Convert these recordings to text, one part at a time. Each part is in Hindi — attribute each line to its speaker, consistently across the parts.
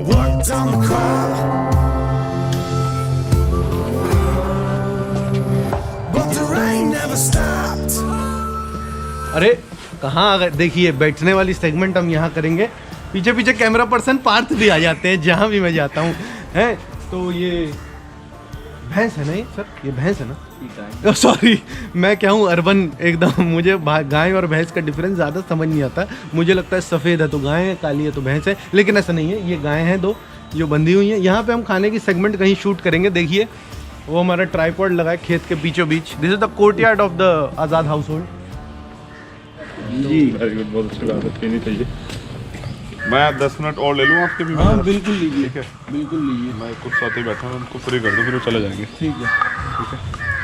Speaker 1: worked on the crowd, but the rain never stopped.
Speaker 2: अरे कहाँ आ गए? देखिए बैठने वाली सेगमेंट हम यहाँ करेंगे। पीछे पीछे कैमरा पर्सन पार्थ भी आ जाते हैं जहाँ भी मैं जाता हूँ, हैं? तो ये भैंस है ना ये सर? ये भैंस है ना? सॉरी, मैं क्या हूँ अर्बन एकदम, मुझे गाय और भैंस का डिफरेंस ज़्यादा समझ नहीं आता। मुझे लगता है सफ़ेद है तो गाय है, काली है तो भैंस है, लेकिन ऐसा नहीं है। ये गाय हैं दो जो बंधी हुई हैं। यहाँ पे हम खाने की सेगमेंट कहीं शूट करेंगे। देखिए वो हमारा ट्राइपॉड लगा है खेत के बीचों बीच। This is the courtyard of the Azad household.
Speaker 3: जी वेरी गुड, बहुत अच्छी बात है, पीनी चाहिए। मैं 10 मिनट और ले लूँ आपके भी?
Speaker 2: हाँ बिल्कुल लीजिए, बिल्कुल लीजिए।
Speaker 3: मैं कुछ साथ ही बैठा हूँ, उनको फ्री कर दूँ फिर वो चले जाएंगे।
Speaker 2: ठीक है ठीक है।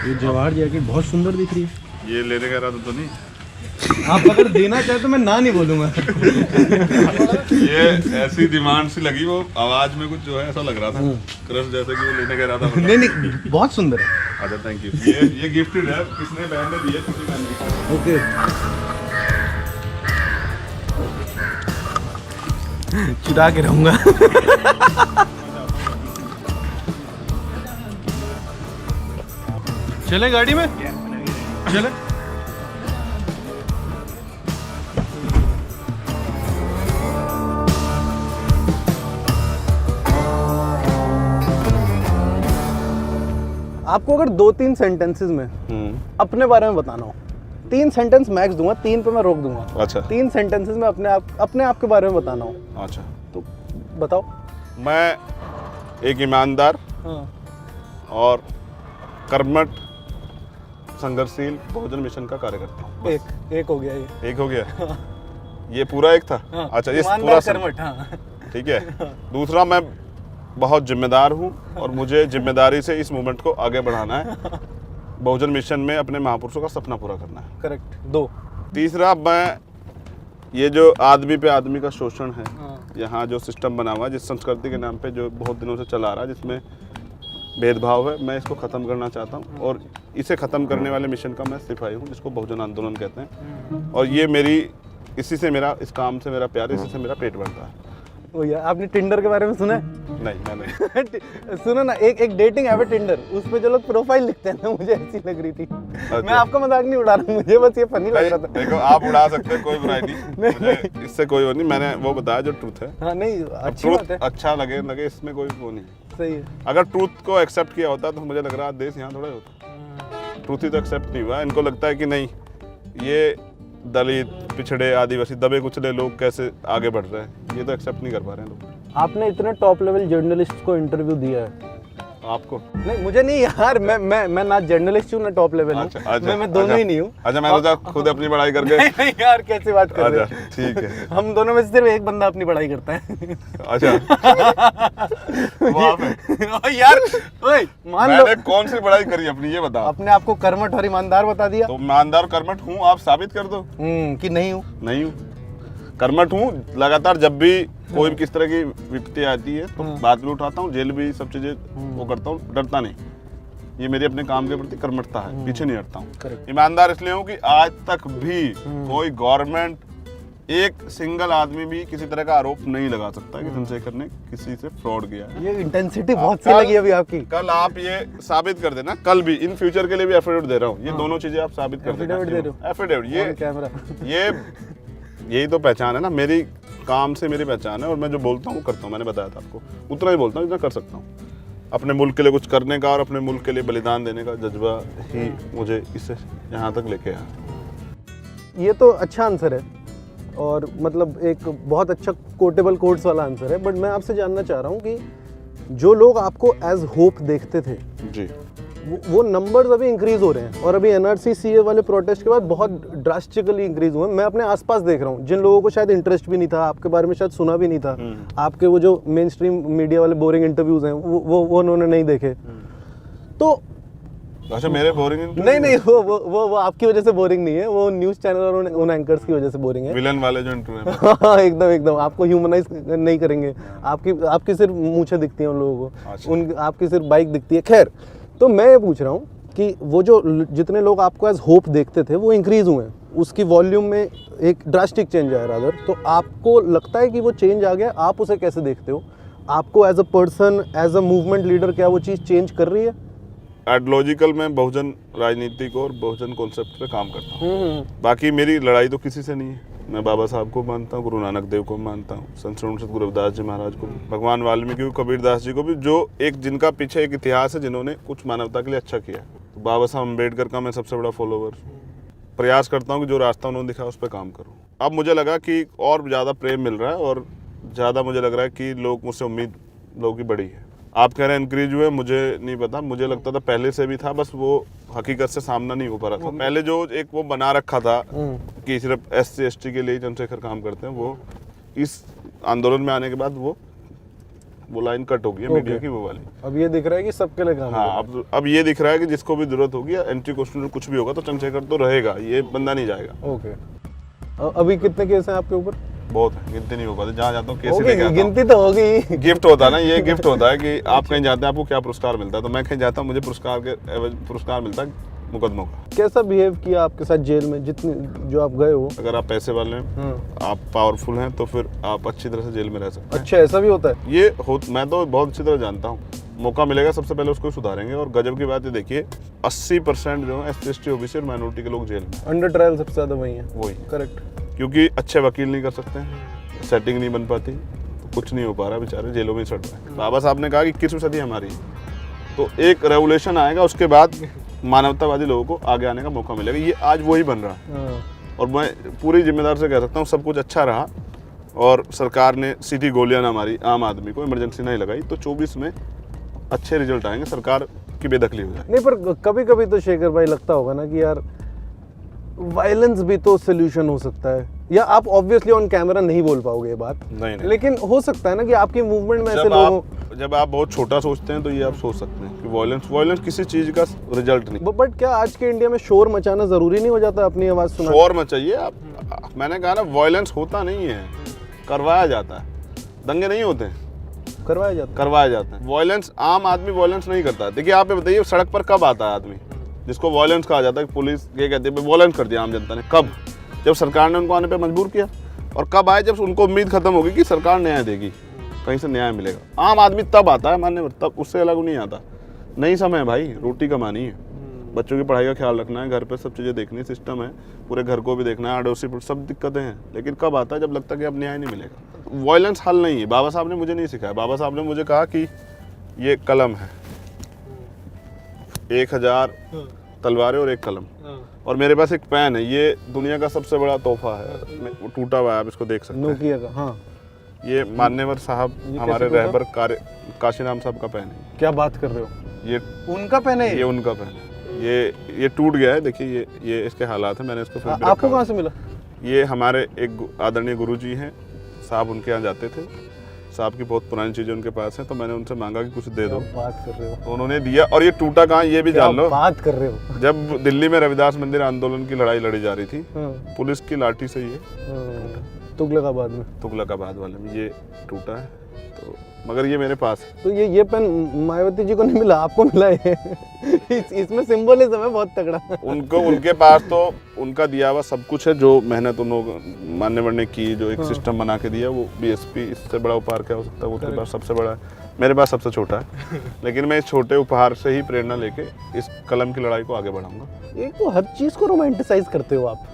Speaker 2: ये जवाहर जैकेट बहुत सुंदर दिख रही है।
Speaker 3: ये लेने का इरादा तो नहीं?
Speaker 2: आप अगर देना चाहे तो मैं ना नहीं बोलूँगा।
Speaker 3: ये ऐसी डिमांड सी लगी, वो आवाज में कुछ जो है ऐसा लग रहा था क्रश जैसे कि वो लेने का इरादा बना।
Speaker 2: नहीं नहीं बहुत सुंदर है।
Speaker 3: अच्छा थैंक यू। ये गिफ्टेड है, किसने? बहन ने दिए, किसी बहन ने।
Speaker 2: ओके चुरा के रहूँगा। चले गाड़ी में चले। आपको अगर 2-3 सेंटेंसेस में अपने बारे में बताना हो, 3 सेंटेंस मैक्स दूंगा, 3 पे मैं रोक दूंगा।
Speaker 3: अच्छा
Speaker 2: 3 सेंटेंसेस में अपने आप के बारे में बताना हो
Speaker 3: अच्छा
Speaker 2: तो बताओ।
Speaker 3: मैं एक ईमानदार
Speaker 2: हाँ।
Speaker 3: और कर्मठ संघर्षशील बहुजन मिशन का कार्यकर्ता हूँ।
Speaker 2: एक हो गया ये।
Speaker 3: एक हो गया? ये पूरा एक था?
Speaker 2: हाँ।
Speaker 3: अच्छा ये
Speaker 2: ईमानदार,
Speaker 3: पूरा
Speaker 2: कर्मठ, हाँ।
Speaker 3: ठीक है। दूसरा, मैं बहुत जिम्मेदार हूँ और मुझे जिम्मेदारी से इस मूवमेंट को आगे बढ़ाना है। बहुजन मिशन में अपने महापुरुषों का सपना पूरा करना है।
Speaker 2: करेक्ट। 2।
Speaker 3: तीसरा, मैं ये जो आदमी पे आदमी का शोषण है,
Speaker 2: हाँ।
Speaker 3: यहाँ जो सिस्टम बना हुआ है, जिस संस्कृति के नाम पे जो बहुत दिनों से चला आ रहा है, जिसमें भेदभाव है, मैं इसको ख़त्म करना चाहता हूँ। और इसे ख़त्म करने वाले मिशन का मैं सिपाही हूँ, जिसको बहुजन आंदोलन कहते हैं। और ये मेरी, इसी से मेरा, इस काम से मेरा प्यार, इसी से मेरा पेट भरता है।
Speaker 2: ओ यार, आपने टिंडर के बारे में सुना है?
Speaker 3: नहीं मैंने
Speaker 2: सुनो ना, एक डेटिंग ऐप है टिंडर, उस पे जो लोग प्रोफाइल लिखते हैं ना, मुझे ऐसी लग रही थी। मैं आपका मजाक नहीं उड़ा रहा, मुझे बस ये फनी लग रहा था।
Speaker 3: देखो आप उड़ा सकते हैं, कोई बुराई नहीं, मुझे इससे कोई वो नहीं। मैंने वो बताया जो ट्रूथ है।
Speaker 2: हाँ नहीं, अच्छी बात है।
Speaker 3: अच्छा लगे इसमें कोई वो नहीं।
Speaker 2: सही है।
Speaker 3: अगर ट्रूथ को एक्सेप्ट किया होता तो मुझे लग रहा है देश यहाँ थोड़ा होता। ट्रूथ ही तो एक्सेप्ट नहीं हुआ। इनको लगता है कि नहीं, ये दलित, पिछड़े, आदिवासी, दबे कुचले लोग कैसे आगे बढ़ रहे हैं, ये तो एक्सेप्ट नहीं कर पा रहे हैं लोग।
Speaker 2: आपने इतने टॉप लेवल जर्नलिस्ट को इंटरव्यू दिया है।
Speaker 3: आपको
Speaker 2: नहीं, मुझे नहीं यार, मैं ना जर्नलिस्ट हूँ ना टॉप लेवल हूँ। मैं दोनों ही नहीं हूँ।
Speaker 3: अच्छा मैं सोचा खुद अपनी पढ़ाई करके।
Speaker 2: नहीं यार, कैसी बात कर रहे हो?
Speaker 3: ठीक है,
Speaker 2: हम दोनों में से सिर्फ एक बंदा अपनी पढ़ाई करता है।
Speaker 3: अच्छा वो आप हैं।
Speaker 2: यार ओए, मान लो
Speaker 3: मैंने कौन सी पढ़ाई करी अपनी, ये बताओ।
Speaker 2: अपने आप को कर्मठ और ईमानदार बता दिया
Speaker 3: तो ईमानदार कर्मठ हूँ, आप साबित कर दो
Speaker 2: कि नहीं हूँ।
Speaker 3: नहीं हूँ, कर्मठ हूँ। लगातार जब भी कोई भी किस तरह की विपत्ति आती है तो बात भी उठाता हूँ, जेल भी, सब चीजें वो करता हूँ, डरता नहीं। ये मेरी अपने काम के प्रति कर्मठता है, पीछे नहीं हटता हूँ। ईमानदार इसलिए हूँ कि आज तक भी कोई गवर्नमेंट, एक सिंगल आदमी भी किसी तरह का आरोप नहीं लगा सकता कि चंद्रशेखर ने किसी से फ्रॉड किया है।
Speaker 2: ये इंटेंसिटी बहुत सी लगी अभी आपकी।
Speaker 3: कल आप ये साबित कर देना, कल भी, इन फ्यूचर के लिए भी एफिडेविट दे रहा हूँ। ये दोनों चीजें आप साबित कर देना। एफिडेविट, ये
Speaker 2: कैमरा,
Speaker 3: ये यही तो पहचान है ना मेरी, काम से मेरी पहचान है। और मैं जो बोलता हूँ वो करता हूँ। मैंने बताया था आपको, उतना ही बोलता हूँ जितना कर सकता हूँ। अपने मुल्क के लिए कुछ करने का और अपने मुल्क के लिए बलिदान देने का जज्बा ही मुझे इससे यहाँ तक लेके आया।
Speaker 2: ये तो अच्छा आंसर है और मतलब एक बहुत अच्छा कोटेबल कोट्स वाला आंसर है। बट मैं आपसे जानना चाह रहा हूँ कि जो लोग आपको एज होप देखते थे
Speaker 3: जी,
Speaker 2: वो नंबर्स अभी इंक्रीज हो रहे हैं। और अभी एनआरसी सीए वाले प्रोटेस्ट के बाद बहुत ड्रास्टिकली इंक्रीज हुए। मैं अपने आसपास देख रहा हूँ, जिन लोगों को शायद इंटरेस्ट भी नहीं था, आपके बारे में शायद सुना भी नहीं था, आपके वो जो मेन स्ट्रीम मीडिया वाले बोरिंग इंटरव्यूज हैं वो उन्होंने नहीं देखे। तो
Speaker 3: अच्छा मेरे बोरिंग
Speaker 2: नहीं, वो आपकी वजह से बोरिंग नहीं है, वो न्यूज चैनल और उन एंकर्स की वजह से बोरिंग है।
Speaker 3: विलन वाले जो इंटरव्यू
Speaker 2: हाँ एकदम आपको ह्यूमनाइज नहीं करेंगे। आपकी सिर्फ मूंछें दिखती हैं उन लोगों को।
Speaker 3: अच्छा।
Speaker 2: आपकी सिर्फ बाइक दिखती है। खैर, तो मैं ये पूछ रहा हूँ कि वो जो जितने लोग आपको एज होप देखते थे वो इंक्रीज हुए हैं, उसकी वॉल्यूम में एक ड्रास्टिक चेंज आया रादर। तो आपको लगता है कि वो चेंज आ गया, आप उसे कैसे देखते हो? आपको as a person, as a movement leader, क्या वो चीज़ चेंज कर रही है?
Speaker 3: आइडियोलॉजिकल मैं बहुजन राजनीति को और बहुजन कॉन्सेप्ट पे काम करता हूँ। बाकी मेरी लड़ाई तो किसी से नहीं है। मैं बाबा साहब को मानता हूँ, गुरु नानक देव को मानता हूँ, संत सदगुरु रविदास जी महाराज को, भगवान वाल्मीकि को, कबीरदास जी को भी, जो एक जिनका पीछे एक इतिहास है, जिन्होंने कुछ मानवता के लिए अच्छा किया। तो बाबा साहब अम्बेडकर का मैं सबसे बड़ा फॉलोवर। प्रयास करता हूँ कि जो रास्ता उन्होंने दिखाया उस पर काम करूँ। अब मुझे लगा कि और ज़्यादा प्रेम मिल रहा है और ज़्यादा मुझे लग रहा है कि लोग मुझसे उम्मीद लोगों की बड़ी है। आप कह रहे हैं इंक्रीज हुए, मुझे नहीं पता, मुझे लगता था पहले से भी था, बस वो हकीकत से सामना नहीं हो पा रहा था। पहले जो एक वो बना रखा था कि सिर्फ SC ST के लिए चंद्रशेखर काम करते हैं, वो इस आंदोलन में आने के बाद वो लाइन कट हो गई है मीडिया की, वो वाली।
Speaker 2: अब ये दिख रहा है कि सबके लिए काम।
Speaker 3: हाँ, अब ये दिख रहा है कि जिसको भी जरूरत होगी या एंटी कॉन्स्टिट्यूशनल कुछ भी होगा तो चंद्रशेखर तो रहेगा, ये बंदा नहीं जाएगा।
Speaker 2: ओके, अभी कितने केस हैं आपके ऊपर?
Speaker 3: बहुत है, गिनती नहीं हो पाती। जहाँ जाता हूँ केस
Speaker 2: होगी,
Speaker 3: लेके आता हूँ।
Speaker 2: गिनती तो होगी।
Speaker 3: गिफ्ट होता है ना, ये गिफ्ट होता है कि आप कहीं जाते हैं आपको क्या पुरस्कार मिलता है, तो मैं कहीं जाता हूँ मुझे पुरस्कार मिलता है मुकदमों का।
Speaker 2: कैसा बिहेव किया आपके साथ जेल में, जितने जो आप गए हो?
Speaker 3: अगर आप पैसे वाले हैं, आप पावरफुल हैं, तो फिर आप अच्छी तरह से जेल में रह सकते हैं।
Speaker 2: अच्छा, ऐसा भी होता है?
Speaker 3: मैं तो बहुत अच्छी तरह जानता हूँ। मौका मिलेगा सबसे पहले उसको सुधारेंगे। और गजब की बात ये देखिए, 80% जो है SC ST OBC और माइनॉरिटी के लोग जेल में।
Speaker 2: अंडर ट्रायल सबसे ज्यादा वही है।
Speaker 3: वही
Speaker 2: करेक्ट,
Speaker 3: क्योंकि अच्छे वकील नहीं कर सकते हैं, सेटिंग नहीं बन पाती, तो कुछ नहीं हो पा रहा, बेचारे जेलों में ही सड़ रहे हैं। बाबा साहब ने कहा कि 21वीं सदी हमारी है, तो एक रेवोल्यूशन आएगा, उसके बाद मानवतावादी लोगों को आगे आने का मौका मिलेगा। ये आज वही बन रहा है। और मैं पूरी जिम्मेदार से कह सकता हूँ, सब कुछ अच्छा रहा और सरकार ने सीधी गोलियां ना मारी, आम आदमी को इमरजेंसी नहीं लगाई, तो 24 में अच्छे रिजल्ट आएंगे, सरकार की बेदखली हो जाए।
Speaker 2: नहीं, पर कभी कभी तो शेखर भाई लगता होगा ना कि यार वायलेंस भी तो सोल्यूशन हो सकता है। या आप ऑब्वियसली ऑन कैमरा नहीं बोल पाओगे ये बात,
Speaker 3: नहीं।
Speaker 2: लेकिन हो सकता है ना कि आपकी मूवमेंट में ऐसे लोग।
Speaker 3: जब आप बहुत छोटा सोचते हैं तो ये आप सोच सकते हैं कि वायलेंस किसी चीज का रिजल्ट नहीं।
Speaker 2: बट क्या आज के इंडिया में शोर मचाना जरूरी नहीं हो जाता अपनी आवाज सुना?
Speaker 3: शोर मचाइए आप। मैंने कहा ना, वायलेंस होता नहीं है, करवाया जाता है। दंगे नहीं होते हैं, करवाया जाता है। वायलेंस, आम आदमी वायलेंस नहीं करता। देखिए आप ये बताइए, सड़क पर कब आता है आदमी जिसको वायलेंस कहा जाता है? पुलिस ये कहती है वायलेंस कर दिया आम जनता ने। कब? जब सरकार ने उनको आने पे मजबूर किया। और कब आए? जब उनको उम्मीद खत्म होगी कि सरकार न्याय देगी, कहीं से न्याय मिलेगा। आम आदमी तब आता है मानने पर, तब उससे अलग नहीं आता। नहीं समय है भाई, रोटी कमानी है, बच्चों की पढ़ाई का ख्याल रखना है, घर पे सब चीज़ें देखनी, सिस्टम है, पूरे घर को भी देखना है, अड़ोसी सब दिक्कतें हैं। लेकिन कब आता है? जब लगता है कि अब न्याय नहीं मिलेगा। वायलेंस हल नहीं है। बाबा साहब ने मुझे नहीं सिखाया। बाबा साहब ने मुझे कहा कि ये कलम है, 1000 तलवारें और एक कलम, और मेरे पास एक पेन है। ये दुनिया का सबसे बड़ा तोहफा है, वो टूटा हुआ है, आप इसको देख सकते हैं।
Speaker 2: नोकिया का। हाँ,
Speaker 3: ये मान्यवर साहब हमारे रहबर काशीराम साहब का पेन है।
Speaker 2: क्या बात कर रहे हो?
Speaker 3: ये
Speaker 2: उनका पेन है?
Speaker 3: ये उनका पेन है। ये टूट गया है, देखिए ये इसके हालात है। मैंने इसको फिर भी
Speaker 2: आपको
Speaker 3: रखा।
Speaker 2: कहाँ से मिला?
Speaker 3: ये हमारे एक आदरणीय गुरुजी हैं, साहब उनके यहाँ जाते थे, साहब की बहुत पुरानी चीजें उनके पास हैं, तो मैंने उनसे मांगा कि कुछ दे दो।
Speaker 2: बात कर रहे हो?
Speaker 3: तो उन्होंने दिया। और ये टूटा कहाँ, ये भी जान लो।
Speaker 2: बात कर रहे हो?
Speaker 3: जब दिल्ली में रविदास मंदिर आंदोलन की लड़ाई लड़ी जा रही थी, पुलिस की लाठी से ये तुगलकाबाद वाले में ये टूटा है। तो मगर ये मेरे पास है।
Speaker 2: तो ये पेन मायावती जी को नहीं मिला, आपको मिला है। इसमें सिंबलिज्म है बहुत तगड़ा।
Speaker 3: उनके पास तो उनका दिया हुआ सब कुछ है, जो मेहनत उन लोगों मान्यवर ने की, जो एक सिस्टम बना के दिया, वो BSP, इससे बड़ा उपहार क्या हो सकता है? वो उनके पास सबसे बड़ा है, मेरे पास सबसे छोटा है। लेकिन मैं इस छोटे उपहार से ही प्रेरणा लेके इस कलम की लड़ाई को आगे बढ़ाऊंगा।
Speaker 2: एक तो हर चीज को रोमांटिसाइज करते हो आप।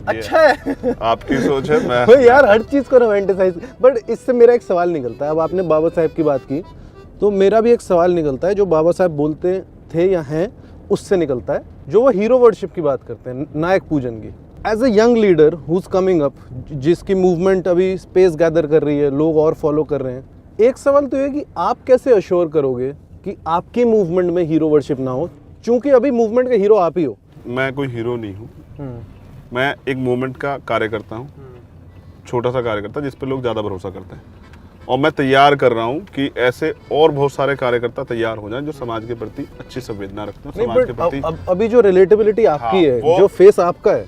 Speaker 2: अच्छा है।
Speaker 3: आपकी सोच है। मैं
Speaker 2: यार हर चीज को रोमांटिसाइज। बट इससे मेरा एक सवाल निकलता है, अब आपने बाबा साहब की बात की तो मेरा भी एक सवाल निकलता है, जो बाबा साहब बोलते थे या हैं उससे निकलता है, जो वो हीरो वर्शिप की बात करते हैं, नायक पूजन की। As a young leader who's coming up, जिसकी मूवमेंट अभी स्पेस गैदर कर रही है, लोग और फॉलो कर रहे हैं, एक सवाल तो ये कि आप कैसे अश्योर करोगे कि आपकी मूवमेंट में हीरो वर्शिप ना हो, चूंकि अभी मूवमेंट के हीरो आप ही हो।
Speaker 3: मैं कोई हीरो नहीं हूँ, मैं एक मूवमेंट का कार्यकर्ता हूँ, छोटा सा कार्यकर्ता जिस पर लोग ज़्यादा भरोसा करते हैं। और मैं तैयार कर रहा हूँ कि ऐसे और बहुत सारे कार्यकर्ता तैयार हो जाएं जो समाज के प्रति अच्छी संवेदना रखते हैं, समाज के प्रति।
Speaker 2: अभी जो रिलेटेबिलिटी आपकी है, जो फेस आपका है,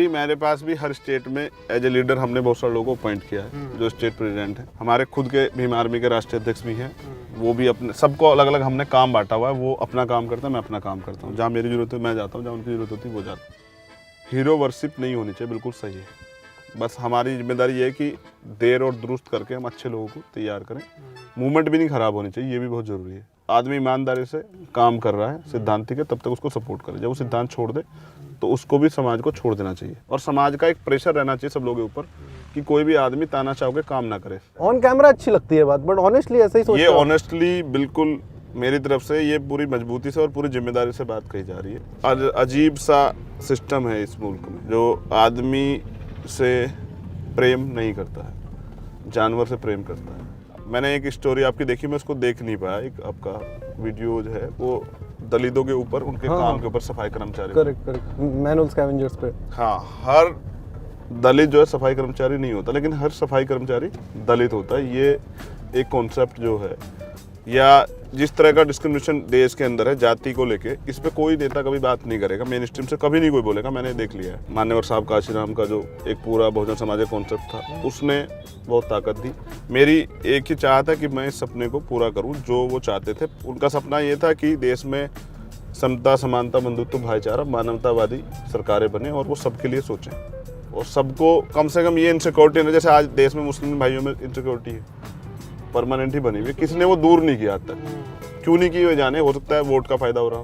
Speaker 3: मेरे पास भी हर स्टेट में एज ए लीडर हमने बहुत सारे लोगों को अपॉइंट किया है, जो स्टेट प्रेसिडेंट है। हमारे खुद के भीम आर्मी के राष्ट्रीय अध्यक्ष भी हैं, वो भी अपने सबको अलग अलग हमने काम बांटा हुआ है। वो अपना काम करता है, मैं अपना काम करता हूँ। जहाँ मेरी जरूरत है मैं जाता हूँ, जहाँ उनकी जरूरत होती है वो जाता है। हीरो वर्शिप नहीं होनी चाहिए, बिल्कुल सही है। बस हमारी जिम्मेदारी ये है कि देर और दुरुस्त करके हम अच्छे लोगों को तैयार करें। मूवमेंट भी नहीं खराब होनी चाहिए, ये भी बहुत ज़रूरी है। आदमी ईमानदारी से काम कर रहा है, सिद्धांतिक है, तब तक उसको सपोर्ट करें। जब वो सिद्धांत छोड़ दे तो उसको भी समाज को छोड़ देना चाहिए। और समाज का एक प्रेशर रहना चाहिए सब लोगों के ऊपर कि कोई भी आदमी तानाशाह के काम ना करे।
Speaker 2: ऑन कैमरा अच्छी लगती है बात, बट ऑनेस्टली ऐसा ही सोचते
Speaker 3: ये
Speaker 2: हो?
Speaker 3: ऑनेस्टली बिल्कुल मेरी तरफ से ये पूरी मजबूती से और पूरी जिम्मेदारी से बात कही जा रही है। अजीब सा सिस्टम है इस मुल्क में, जो आदमी से प्रेम नहीं करता है, जानवर से प्रेम करता है। मैंने एक स्टोरी आपकी देखी, मैं उसको देख नहीं पाया। एक आपका वीडियो जो है वो दलितों के ऊपर, उनके काम के ऊपर, सफाई कर्मचारी।
Speaker 2: करेक्ट, मैनुअल स्कैवेंजर्स पे।
Speaker 3: हाँ, हर दलित जो है सफाई कर्मचारी नहीं होता, लेकिन हर सफाई कर्मचारी दलित होता है। ये एक कॉन्सेप्ट जो है, या जिस तरह का डिस्क्रिमिनेशन देश के अंदर है जाति को लेके, इस पे कोई नेता कभी बात नहीं करेगा, मेन स्ट्रीम से कभी नहीं कोई बोलेगा। मैंने देख लिया है। मान्यवर साहब काशीराम का जो एक पूरा बहुजन समाज का कॉन्सेप्ट था, उसने बहुत ताकत दी। मेरी एक ही चाहत है कि मैं इस सपने को पूरा करूं जो वो चाहते थे। उनका सपना ये था कि देश में समता, समानता, बंधुत्व, भाईचारा, मानवतावादी सरकारें बने और वो सबके लिए सोचें और सबको कम से कम ये इनसिक्योरिटी नहीं, जैसे आज देश में मुस्लिम भाइयों में इनसिक्योरिटी है, परमानेंट ही बनी हुई, किसी ने वो दूर नहीं किया आज तक। क्यों नहीं की हुए जाने, हो सकता है वोट का फायदा हो रहा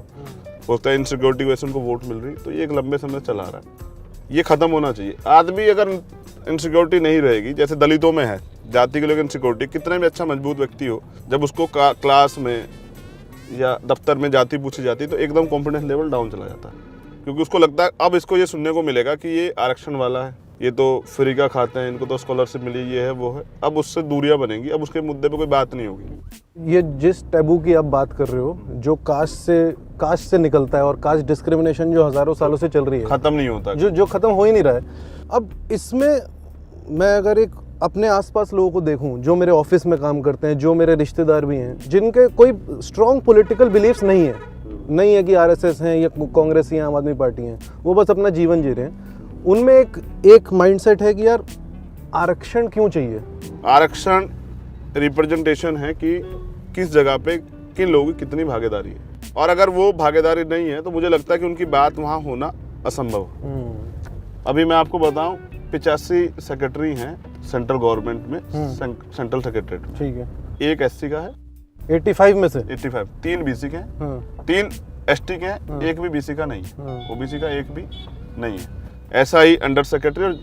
Speaker 3: हो सकता है इनसिक्योरिटी की वजह से उनको वोट मिल रही, तो ये एक लंबे समय चला रहा है। ये खत्म होना चाहिए। आदमी अगर इनसिक्योरिटी नहीं रहेगी, जैसे दलितों में है जाति के लोग इनसिक्योरिटी, कितना भी अच्छा मजबूत व्यक्ति हो, जब उसको क्लास में या दफ्तर में जाति पूछी जाती है तो एकदम कॉन्फिडेंस लेवल डाउन चला जाता है, क्योंकि उसको लगता है अब इसको ये सुनने को मिलेगा कि ये आरक्षण वाला है, ये तो फ्री का खाते हैं, इनको तो स्कॉलरशिप मिली, ये है वो है। अब उससे दूरियां बनेंगी, अब उसके मुद्दे पे कोई बात नहीं होगी।
Speaker 2: ये जिस टैबू की आप बात कर रहे हो, जो कास्ट से निकलता है, और कास्ट डिस्क्रिमिनेशन जो हजारों सालों से चल रही है,
Speaker 3: खत्म नहीं होता,
Speaker 2: जो खत्म हो ही नहीं रहा है। अब इसमें मैं अगर एक अपने आसपास लोगों को देखूं जो मेरे ऑफिस में काम करते हैं, जो मेरे रिश्तेदार भी हैं, जिनके कोई स्ट्रॉन्ग पॉलिटिकल बिलीफ्स नहीं है कि आरएसएस हैं या कांग्रेस या आम आदमी पार्टी हैं, वो बस अपना जीवन जी रहे हैं। उनमें एक माइंडसेट है कि यार आरक्षण क्यों चाहिए।
Speaker 3: आरक्षण रिप्रेजेंटेशन है कि किस जगह पे किन लोगों की कितनी भागीदारी है, और अगर वो भागीदारी नहीं है तो मुझे लगता है कि उनकी बात वहाँ होना असंभव। अभी मैं आपको बताऊं, 85 सेक्रेटरी हैं सेंट्रल गवर्नमेंट में, सेंट्रल सेक्रेटरीट में। ठीक है। एक एससी का है 85 में से 85, 3 बीसी के हैं, 3 एसटी के हैं, एक भी बीसी का नहीं है, ओबीसी का एक भी नहीं है। ऐसा ही अंडर सेक्रेटरी और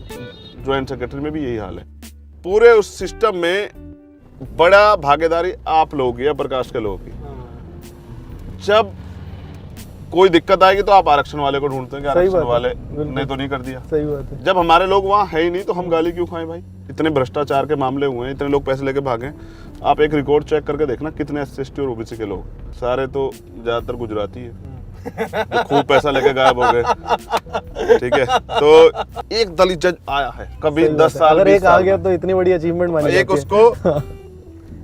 Speaker 3: ज्वाइंट सेक्रेटरी में भी यही हाल है। पूरे उस सिस्टम में बड़ा भागीदारी आप लोगों की या प्रकाश के लोगों की। जब कोई दिक्कत आएगी तो आप आरक्षण वाले को ढूंढते हैं कि आरक्षण वाले ने तो नहीं कर दिया। सही बात है। जब हमारे लोग वहाँ है ही नहीं तो हम गाली क्यों खाएं भाई। इतने भ्रष्टाचार के मामले हुए हैं, इतने लोग पैसे लेके भागे। आप एक रिकॉर्ड चेक करके देखना कितने एससी और ओबीसी के लोग, सारे तो ज्यादातर गुजराती है जो खूब पैसा लेके गायब हो गए। ठीक है, तो एक दलित जज आया है कभी 10 साल,
Speaker 2: अगर एक आ गया तो इतनी बड़ी अचीवमेंट मानी
Speaker 3: एक उसको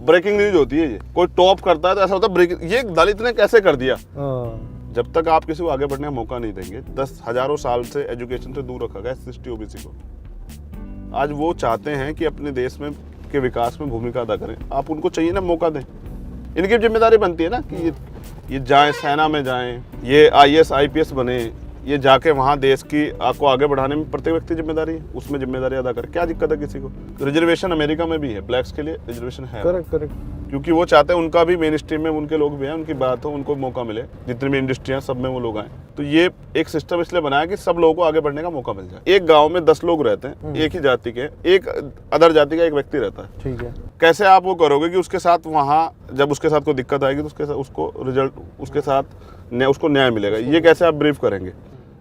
Speaker 3: ब्रेकिंग न्यूज होती है। ये कोई टॉप करता है तो ऐसा होता है ब्रेकिंग, ये दलित ने कैसे कर दिया। जब तक आप किसी को आगे बढ़ने का मौका नहीं देंगे, 10 हजारों साल से एजुकेशन से दूर रखा गया एससी ओबीसी को। आज वो चाहते हैं कि अपने देश में के विकास में भूमिका अदा करें, आप उनको चाहिए ना मौका दें। इनकी जिम्मेदारी बनती है ना कि ये जाएं, सेना में जाएं, ये IAS IPS बने, ये जाके वहाँ देश की आपको आगे बढ़ाने में प्रत्येक व्यक्ति जिम्मेदारी है, उसमें जिम्मेदारी अदा करे। क्या दिक्कत है किसी को। रिजर्वेशन अमेरिका में भी है, ब्लैक्स के लिए रिजर्वेशन है। करेक्ट। क्योंकि वो चाहते हैं उनका भी मेन स्ट्रीम में उनके लोग भी हैं, उनकी बात हो, उनको मौका मिले, जितनी भी इंडस्ट्रियाँ सब में वो लोग आए। तो ये एक सिस्टम इसलिए बनाया कि सब लोगों को आगे बढ़ने का मौका मिल जाए। एक गाँव में 10 लोग रहते हैं, एक ही जाति के, एक अदर जाति का एक व्यक्ति रहता है। ठीक है। कैसे आप वो करोगे कि उसके साथ वहाँ जब उसके साथ कोई दिक्कत आएगी तो उसके साथ उसको रिजल्ट, उसके साथ उसको न्याय मिलेगा। ये कैसे आप ब्रीफ करेंगे।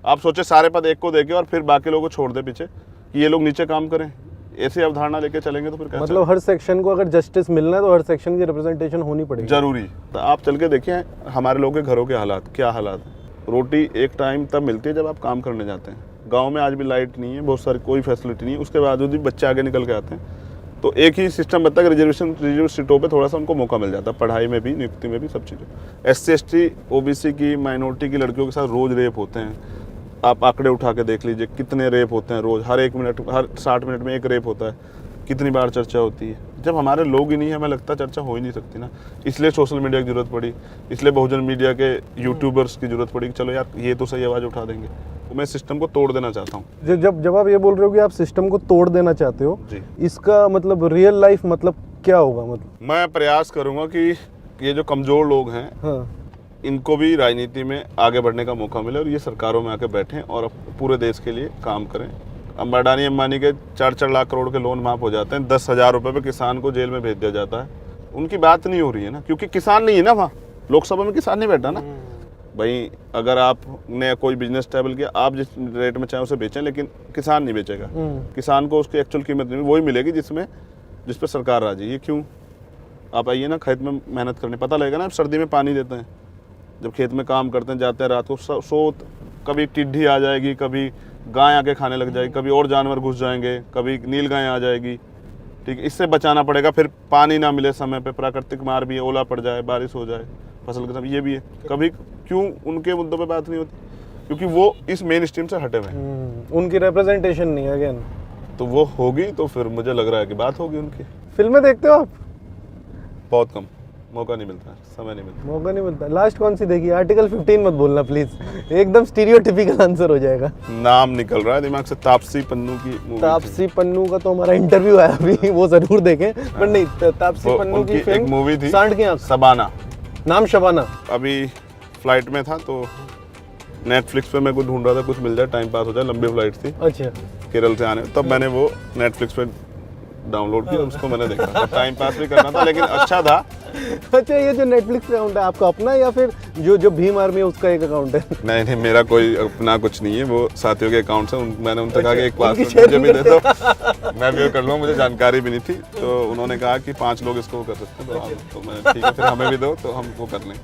Speaker 3: आप सोचे सारे पद एक को देके और फिर बाकी लोगों को छोड़ दे पीछे कि ये लोग नीचे काम करें, ऐसी अवधारणा लेके चलेंगे तो फिर कैसे। मतलब हर सेक्शन को अगर जस्टिस मिलना है तो हर सेक्शन की रिप्रेजेंटेशन होनी पड़ेगी, जरूरी। तो आप चल के देखिए हमारे लोगों के घरों के हालात क्या हालात है। रोटी एक टाइम तब मिलती है जब आप काम करने जाते हैं। गाँव में आज भी लाइट नहीं है, बहुत सारी कोई फैसिलिटी नहीं है, उसके बावजूद भी बच्चे आगे निकल के आते हैं। तो एक ही सिस्टम बनता है कि रिजर्व सीटों पे थोड़ा सा उनको मौका मिल जाता है, पढ़ाई में भी, नियुक्ति में भी, सब चीज़ें। SC ST OBC की माइनॉरिटी की लड़कियों के साथ रोज़ रेप होते हैं। आप आंकड़े उठा के देख लीजिए कितने रेप होते हैं रोज़, हर 1 मिनट, हर 60 मिनट में एक रेप होता है। कितनी बार चर्चा होती है। जब हमारे लोग ही नहीं है, हमें लगता है चर्चा हो ही नहीं सकती ना। इसलिए सोशल मीडिया की जरूरत पड़ी, इसलिए बहुजन मीडिया के यूट्यूबर्स की जरूरत पड़ी कि चलो यार ये तो सही आवाज़ उठा देंगे। तो मैं सिस्टम को तोड़ देना चाहता हूँ।
Speaker 2: जब आप ये बोल रहे हो कि आप सिस्टम को तोड़ देना चाहते हो,
Speaker 3: जी।
Speaker 2: इसका मतलब रियल लाइफ मतलब क्या होगा? मतलब
Speaker 3: मैं प्रयास करूँगा कि ये जो कमज़ोर लोग हैं,
Speaker 2: हाँ,
Speaker 3: इनको भी राजनीति में आगे बढ़ने का मौका मिले और ये सरकारों में आके बैठें और पूरे देश के लिए काम करें। अडानी अंबानी के 4-4 लाख करोड़ के लोन माफ हो जाते हैं, 10,000 रुपये पे किसान को जेल में भेज दिया जाता है। उनकी बात नहीं हो रही है ना, क्योंकि किसान नहीं है ना, वहाँ लोकसभा में किसान नहीं बैठा ना। भाई अगर आपने कोई बिजनेस स्टेबल किया, आप जिस रेट में चाहे उसे बेचें, लेकिन किसान नहीं बेचेगा। किसान को उसकी एक्चुअल कीमत नहीं, वही मिलेगी जिस पर सरकार राजी। ये क्यों? आप आइए ना खेत में मेहनत करने, पता लगेगा ना। आप सर्दी में पानी देते हैं, जब खेत में काम करते हैं, जाते हैं रात को, सोत कभी टिड्डी आ जाएगी, कभी गाय आके खाने लग जाएगी, कभी और जानवर घुस जाएंगे, कभी नील गाय आ जाएगी। ठीक है, इससे बचाना पड़ेगा। फिर पानी ना मिले समय पे, प्राकृतिक मार भी है, ओला पड़ जाए, बारिश हो जाए, फसल के समय, ये भी है। कभी क्यों उनके मुद्दों पे बात नहीं होती? क्योंकि वो इस मेन स्ट्रीम से हटे हुए हैं,
Speaker 2: उनकी रिप्रेजेंटेशन नहीं है। अगेन
Speaker 3: तो वो होगी तो फिर मुझे लग रहा है कि बात होगी उनकी।
Speaker 2: फिल्में देखते हो आप?
Speaker 3: बहुत कम, मौका नहीं मिलता, समय नहीं मिलता।
Speaker 2: मौका नहीं मिलता। लास्ट कौन सी देखी? आर्टिकल 15 मत बोलना प्लीज, एकदम स्टीरियोटिपिकल आंसर हो जाएगा।
Speaker 3: नाम निकल रहा है दिमाग से, तापसी पन्नू की मूवी।
Speaker 2: तापसी पन्नू का तो हमारा इंटरव्यू आया अभी, वो जरूर देखें। पर नहीं, तापसी पन्नू की
Speaker 3: एक मूवी थी,
Speaker 2: सांड की आंख,
Speaker 3: शबाना,
Speaker 2: नाम शबाना।
Speaker 3: अभी फ्लाइट में था तो नेटफ्लिक्स पे मैं कुछ ढूंढ रहा था, कुछ मिल जाए, टाइम पास हो जाए। लंबी फ्लाइट थी
Speaker 2: अच्छा,
Speaker 3: केरल से आने, तब मैंने वो नेटफ्लिक्स पे डाउनलोड किया, उसको मैंने देखा था। टाइम पास भी करना था, लेकिन अच्छा था।
Speaker 2: अच्छा, ये जो नेटफ्लिक्स अकाउंट है आपका अपना या फिर जो भीम आर्मी है उसका एक अकाउंट है?
Speaker 3: नहीं, मेरा कोई अपना कुछ नहीं है, वो साथियों के अकाउंट है। मैंने उनसे कहा कि एक पासवर्ड
Speaker 2: उनकी
Speaker 3: मुझे भी दे दो, मैं भी कर लूँगा। मुझे जानकारी भी नहीं थी, तो उन्होंने कहा कि 5 लोग इसको कर सकते हैं। तो मैंने ठीक है, फिर हमें भी दो तो हम वो कर लें।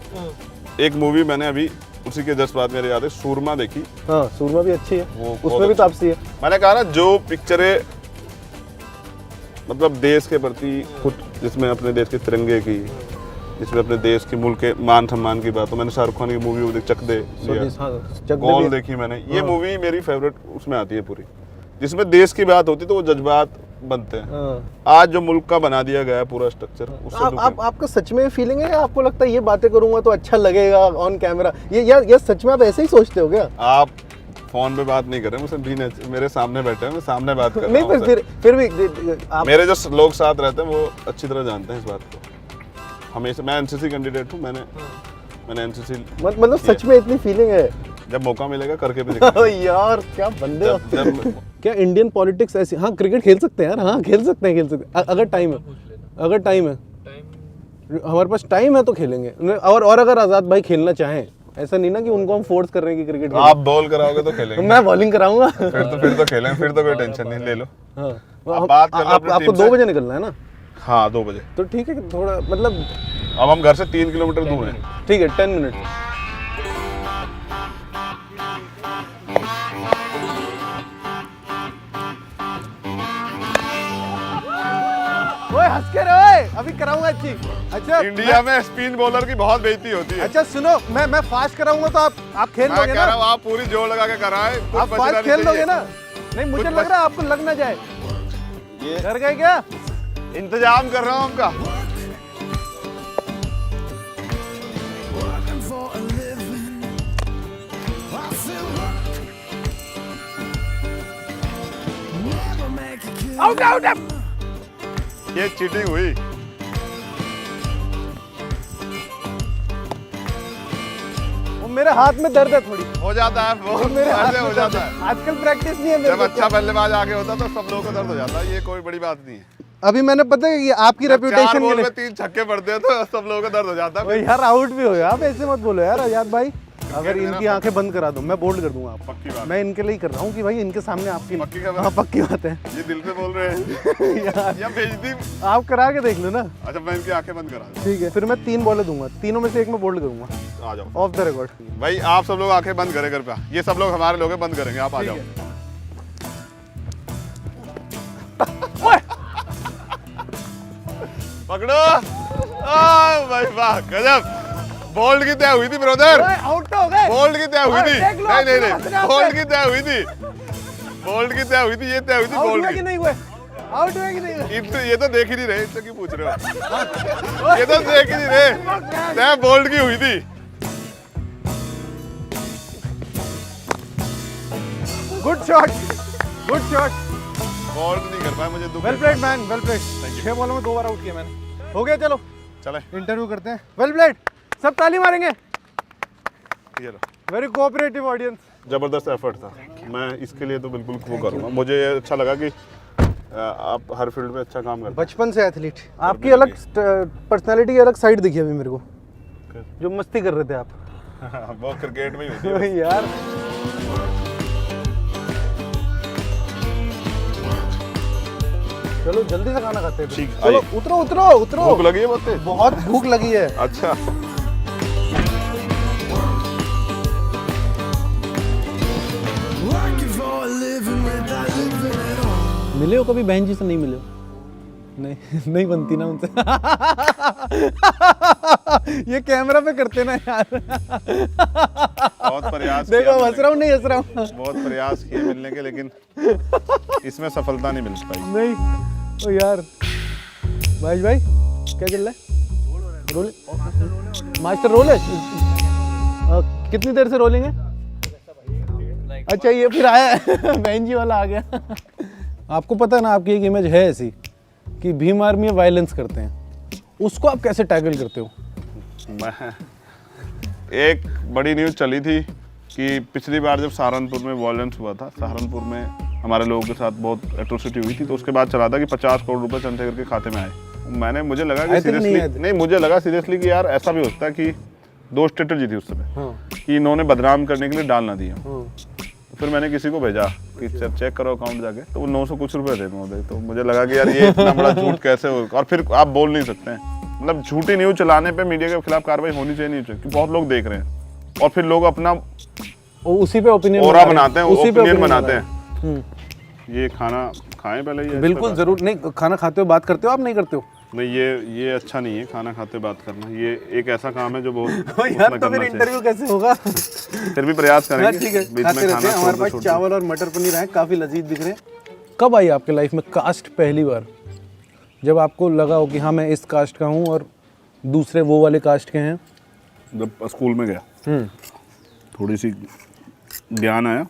Speaker 3: एक मूवी मैंने अभी उसी के जस्ट बाद मेरे याद है, सूरमा देखी।
Speaker 2: हाँ, सूरमा भी अच्छी है,
Speaker 3: वो
Speaker 2: उसमें भी तापसी है।
Speaker 3: मैंने कहा ना, जो पिक्चरें मतलब देश के प्रति खुद, जिसमें अपने देश के तिरंगे की, जिसमें अपने देश के मुल्क के मान सम्मान की बात हो। मैंने शाहरुख खान की मूवी वो चक दे, गोल देखी मैंने। ये मूवी मेरी फेवरेट उसमें आती है पूरी, जिसमें देश की बात होती है तो वो जज्बात बनते हैं। आज जो मुल्क का बना दिया गया है पूरा स्ट्रक्चर, उससे
Speaker 2: आपका सच में फीलिंग है या आपको लगता है ये बातें करूंगा तो अच्छा लगेगा ऑन कैमरा? ये सच में आप ऐसे ही सोचते हो क्या?
Speaker 3: आप फोन पे बात नहीं कर रहे, मुझसे भी मेरे सामने बैठे हैं, मैं सामने बात कर रहा
Speaker 2: नहीं,
Speaker 3: हूं।
Speaker 2: फिर भी आप...
Speaker 3: मेरे जो लोग साथ रहते हैं वो अच्छी तरह जानते हैं इस बात को। हमेशा मैं एनसीसी कैंडिडेट हूँ, मैंने एनसीसी
Speaker 2: मतलब सच में इतनी फीलिंग है?
Speaker 3: जब मौका मिलेगा करके भी दिखाऊंगा।
Speaker 2: यार क्या बंदे हो। क्या इंडियन पॉलिटिक्स ऐसी? हाँ, क्रिकेट खेल सकते हैं यार, हाँ खेल सकते हैं अगर टाइम है, हमारे पास टाइम है तो खेलेंगे। और अगर आजाद भाई खेलना चाहें, ऐसा नहीं ना कि उनको हम फोर्स कर रहे हैं कि क्रिकेट
Speaker 3: आप बॉल कराओगे तो खेलेंगे,
Speaker 2: मैं बॉलिंग कराऊंगा।
Speaker 3: फिर तो खेलेंगे, फिर तो कोई टेंशन नहीं, ले लो।
Speaker 2: हाँ,
Speaker 3: बात कर लो
Speaker 2: आपको 2 बजे निकलना है ना?
Speaker 3: हाँ, 2 बजे।
Speaker 2: तो ठीक है, थोड़ा मतलब
Speaker 3: अब हम घर से 3 किलोमीटर दूर हैं।
Speaker 2: ठीक है, 10 मिनट। ओए हंस के रहो, अभी कराऊंगा अच्छी। अच्छा,
Speaker 3: इंडिया में स्पिन बॉलर की बहुत बेइज्जती होती है।
Speaker 2: अच्छा सुनो, मैं फास्ट कराऊंगा तो आप खेल लोगे ना?
Speaker 3: आप पूरी जोर लगा के कराएं,
Speaker 2: आप फास्ट खेल लोगे ना? नहीं, मुझे लग रहा है आपको लग ना जाए।
Speaker 3: ये
Speaker 2: डर गए क्या?
Speaker 3: इंतजाम कर रहा हूँ आपका।
Speaker 1: Working for a living. I still work. Never make a killing.
Speaker 2: Out.
Speaker 3: ये चीटिंग हुई।
Speaker 2: वो मेरे हाथ में दर्द है थोड़ी।
Speaker 3: हो जाता है, वो
Speaker 2: मेरे हाथ में
Speaker 3: हो जाता है।
Speaker 2: आजकल प्रैक्टिस नहीं है मेरे
Speaker 3: जब अच्छा बल्लेबाज आगे होता तो सब लोगों को दर्द हो जाता है, ये कोई बड़ी बात नहीं है।
Speaker 2: अभी मैंने पता है ये आपकी रेपुटेशन के लिए
Speaker 3: 3 छक्के पड़ते हैं तो सब लोगों को दर्द हो जाता है।
Speaker 2: यार आउट भी हो गया, आप ऐसे मत बोलो यार आजाद भाई। अगर इनकी आंखें बंद करा दूं, मैं बोल्ड कर दूंगा आप।
Speaker 3: पक्की बात।
Speaker 2: मैं इनके लिए ही कर रहा हूँ कि भाई इनके सामने आपकी
Speaker 3: पक्की खबर?
Speaker 2: हाँ, पक्की बात है।
Speaker 3: ये दिल से बोल रहे हैं
Speaker 2: यार
Speaker 3: या बेइज्जती?
Speaker 2: आप करा के देख लो ना।
Speaker 3: अच्छा, मैं इनकी आंखें बंद करा दूं।
Speaker 2: ठीक है, फिर मैं 3 बॉलें दूंगा, तीनों में से एक में बोल्ड करूंगा।
Speaker 3: आ जाओ
Speaker 2: ऑफ द रिकॉर्ड।
Speaker 3: भाई, आप सब लोग आंखें बंद करें घर पे। ये सब लोग हमारे लोग हैं, बंद करेंगे, आप आ जाओ। पकड़ो। भाई वाह, गजब। बोल्ड की तय हुई थी ब्रदर,
Speaker 2: आउट तो हो गए।
Speaker 3: बोल्ड की तय हुई थी।
Speaker 2: देख लो,
Speaker 3: नहीं,
Speaker 2: हंसने
Speaker 3: बोल्ड की तय हुई थी, बोल्ड की तय हुई थी, ये तय हुई थी
Speaker 2: आउट
Speaker 3: बोल्ड
Speaker 2: हुआ
Speaker 3: की।
Speaker 2: कि नहीं हुए? आउट हुए कि नहीं?
Speaker 3: ये तो देख ही नहीं रहे, इससे क्यों पूछ रहे हो? ये तो देख ही नहीं रहे, मैं बोल्ड की हुई थी।
Speaker 2: Good shot, good shot.
Speaker 3: Bold नहीं कर पाया, मुझे दुख
Speaker 2: वेल
Speaker 3: है।
Speaker 2: Played man, well played. 6 बॉलों में 2 बार आउट किया मैंने। हो गया, चलो
Speaker 3: चले
Speaker 2: इंटरव्यू करते हैं। वेल प्लेड, सब ताली मारेंगे।
Speaker 3: ये लो।
Speaker 2: Very cooperative audience.
Speaker 3: जबरदस्त एफर्ट था, मैं इसके लिए तो बिल्कुल वो करूँगा। मुझे ये अच्छा लगा कि आप हर फील्ड में अच्छा काम करते
Speaker 2: बचपन से एथलीट, आपकी अलग पर्सनालिटी की अलग साइड दिखी अभी मेरे को, जो मस्ती कर रहे थे आप।
Speaker 3: हैं। वो क्रिकेट में ही होती है।
Speaker 2: यार चलो जल्दी से खाना खाते हैं।
Speaker 3: ठीक,
Speaker 2: चलो
Speaker 3: आइए।
Speaker 2: उतरो उतरो उतरो।
Speaker 3: भूख लगी है बहुत?
Speaker 2: बहुत भूख लगी है।
Speaker 3: अच्छा,
Speaker 1: Working for a living without living at all.
Speaker 2: मिले हो कभी बहन जी से? नहीं मिले हो? नहीं नहीं बनती ना उनसे। ये कैमरा पे करते ना यार।
Speaker 3: बहुत प्रयास
Speaker 2: देखो
Speaker 3: किया
Speaker 2: हंस रहा हूँ, नहीं हंस रहा हूँ।
Speaker 3: बहुत प्रयास किए मिलने के, लेकिन इसमें सफलता नहीं मिल पाई।
Speaker 2: नहीं ओ यार, भाई भाई क्या चल रहा है? रोल मास्टर रोल है। कितनी देर से रोलिंग है? अच्छा ये फिर आया है। बहन जी वाला आ गया। आपको पता है ना, आपकी एक इमेज है ऐसी कि भीम आर्मी वायलेंस करते हैं, उसको आप कैसे टैकल करते हो?
Speaker 3: मैं एक बड़ी न्यूज़ चली थी कि पिछली बार जब सहारनपुर में वायलेंस हुआ था, सहारनपुर में हमारे लोगों के साथ बहुत एट्रोसिटी हुई थी, तो उसके बाद चला था कि 50 करोड़ रुपए चंद्रशेखर के खाते में आए। मुझे लगा कि सीरियसली नहीं, मुझे लगा सीरियसली कि यार ऐसा भी होता है कि 2 स्ट्रेटजी थी उस समय, कि इन्होंने बदनाम करने के लिए डाल ना दिया। फिर मैंने किसी को भेजा कि चेक करो अकाउंट जाके, तो वो 900 कुछ रुपए थे महोदय। तो मुझे लगा कि यार ये इतना बड़ा झूठ कैसे हो, और फिर आप बोल नहीं सकते हैं। मतलब झूठी न्यूज़ चलाने पे मीडिया के खिलाफ कार्रवाई होनी चाहिए, नहीं चाहिए, क्योंकि बहुत लोग देख रहे हैं और फिर लोग अपना
Speaker 2: उसी पे ओपिनियन
Speaker 3: ओरा बनाते हैं, ओपिनियन बनाते हैं। ये खाना खाएं पहले, ये
Speaker 2: बिल्कुल जरूर। नहीं खाना खाते हो बात करते हो आप? नहीं करते हो?
Speaker 3: नहीं, ये अच्छा नहीं है खाना खाते बात करना। ये एक ऐसा काम है जो बहुत
Speaker 2: यार तो फिर इंटरव्यू कैसे होगा?
Speaker 3: फिर भी प्रयास करेंगे।
Speaker 2: ठीक है,
Speaker 3: बीच
Speaker 2: खाते
Speaker 3: में
Speaker 2: रहते
Speaker 3: खाना
Speaker 2: हैं। हमारे पास चावल और मटर पनीर है, काफी लजीज दिख रहे हैं। कब आई आपके लाइफ में कास्ट पहली बार, जब आपको लगा हो कि हाँ मैं इस कास्ट का हूँ और दूसरे वो वाले कास्ट के हैं?
Speaker 3: जब स्कूल में गया, थोड़ी सी ज्ञान आया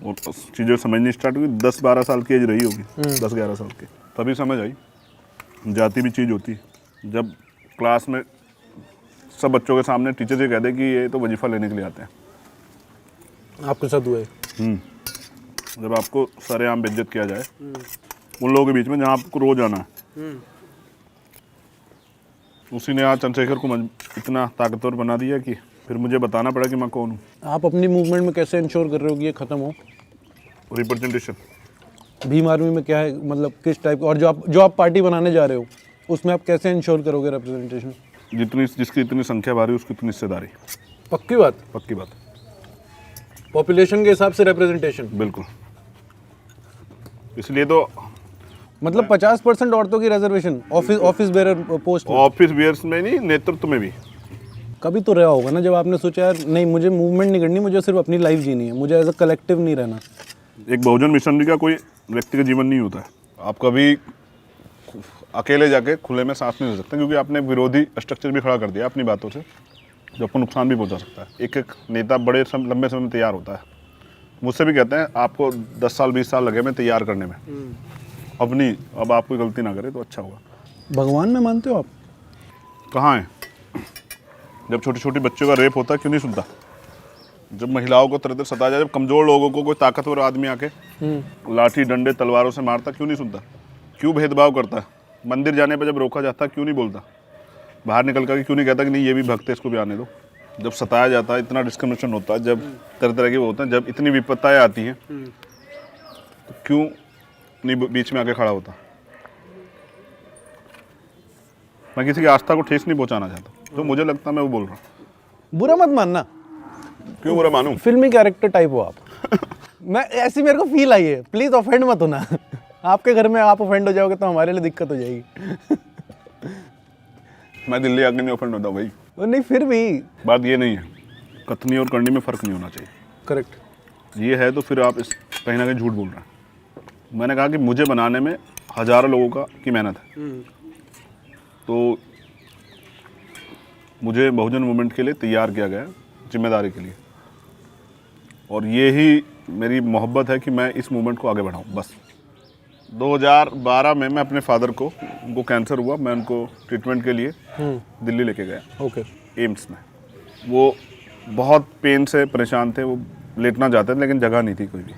Speaker 3: और चीज़ें समझनी स्टार्ट हुई। 10-12 साल की एज रही होगी, 10-11 साल की, तभी समझ आई जाति भी चीज़ होती है। जब क्लास में सब बच्चों के सामने टीचर ये कह दे कि ये तो वजीफ़ा लेने के लिए आते हैं।
Speaker 2: आपके साथ हुआ है?
Speaker 3: जब आपको सरेआम बेइज्जत किया जाए उन लोगों के बीच में जहाँ आपको रोज आना है, उसी ने आज चंद्रशेखर को इतना ताकतवर बना दिया कि फिर मुझे बताना पड़ा कि मैं कौन हूँ।
Speaker 2: आप अपनी मूवमेंट में कैसे इंश्योर कर रहे हो कि ये खत्म हो?
Speaker 3: रिप्रेजेंटेशन
Speaker 2: भीम आर्मी में क्या है, मतलब किस टाइप, और जो आप पार्टी बनाने जा रहे हो उसमें आप कैसे इंश्योर करोगे रिप्रेजेंटेशन?
Speaker 3: जिसकी इतनी संख्या भारी उसकी इतनी हिस्सेदारी।
Speaker 2: पक्की बात?
Speaker 3: पक्की बात,
Speaker 2: पॉपुलेशन के हिसाब से रिप्रेजेंटेशन।
Speaker 3: बिल्कुल। इसलिए तो
Speaker 2: मतलब 50% औरतों की रिजर्वेशन ऑफिस बेरर पोस्ट में?
Speaker 3: ऑफिस बियर्स में नहीं, नेतृत्व में भी।
Speaker 2: कभी तो रहा होगा ना जब आपने सोचा यार नहीं मुझे मूवमेंट नहीं करनी, मुझे सिर्फ अपनी लाइफ जीनी है, मुझे एज अ कलेक्टिव नहीं रहना।
Speaker 3: एक बहुजन मिशनरी का कोई व्यक्ति का जीवन नहीं होता है। आप कभी अकेले जाके खुले में सांस नहीं ले सकते, क्योंकि आपने विरोधी स्ट्रक्चर भी खड़ा कर दिया अपनी बातों से, जो आपको नुकसान भी पहुंचा सकता है। एक एक नेता बड़े लंबे समय में तैयार होता है। मुझसे भी कहते हैं आपको 10 साल 20 साल लगे मैं तैयार करने में, अब नहीं, अब आप कोई गलती ना करे तो अच्छा होगा।
Speaker 2: भगवान में मानते हो आप?
Speaker 3: कहाँ है? जब छोटी छोटी बच्चों का रेप होता है क्यों नहीं सुनता? जब महिलाओं को तरह तरह सताया जाए, जब कमज़ोर लोगों को कोई ताकतवर आदमी आके लाठी डंडे तलवारों से मारता, क्यों नहीं सुनता? क्यों भेदभाव करता है? मंदिर जाने पर जब रोका जाता क्यों नहीं बोलता? बाहर निकल कर क्यों नहीं कहता कि नहीं ये भी भक्त है, इसको भी आने दो? जब सताया जाता है, इतना डिस्क्रिमिनेशन होता है, जब तरह तरह के वो होते हैं, जब इतनी विपत्ताएं आती हैं, तो क्यों नहीं बीच में आके खड़ा होता? मैं किसी की आस्था को ठेस नहीं पहुंचाना चाहता, तो मुझे लगता है मैं वो बोल रहा हूँ।
Speaker 2: बुरा मत मानना।
Speaker 3: क्यों बुरा मानूं?
Speaker 2: फिल्मी कैरेक्टर टाइप हो आप। मैं ऐसी मेरे को फील आई है, प्लीज ऑफेंड मत होना। आपके घर में आप ऑफेंड हो जाओगे तो हमारे लिए दिक्कत हो जाएगी।
Speaker 3: मैं दिल्ली आके नहीं ऑफेंड होता भाई।
Speaker 2: नहीं फिर भी
Speaker 3: बात ये नहीं है, कथनी और करनी में फ़र्क नहीं होना चाहिए।
Speaker 2: करेक्ट।
Speaker 3: ये है तो फिर आप इस कहीं ना कहीं झूठ बोल रहे हैं। मैंने कहा कि मुझे बनाने में हज़ारों लोगों की मेहनत है, तो मुझे बहुजन मूवमेंट के लिए तैयार किया गया, जिम्मेदारी के लिए, और ये ही मेरी मोहब्बत है कि मैं इस मूवमेंट को आगे बढ़ाऊं बस। 2012 में मैं अपने फादर को, उनको कैंसर हुआ, मैं उनको ट्रीटमेंट के लिए दिल्ली लेके गया,
Speaker 2: ओके,
Speaker 3: एम्स में। वो बहुत पेन से परेशान थे, वो लेटना चाहते थे लेकिन जगह नहीं थी कोई भी।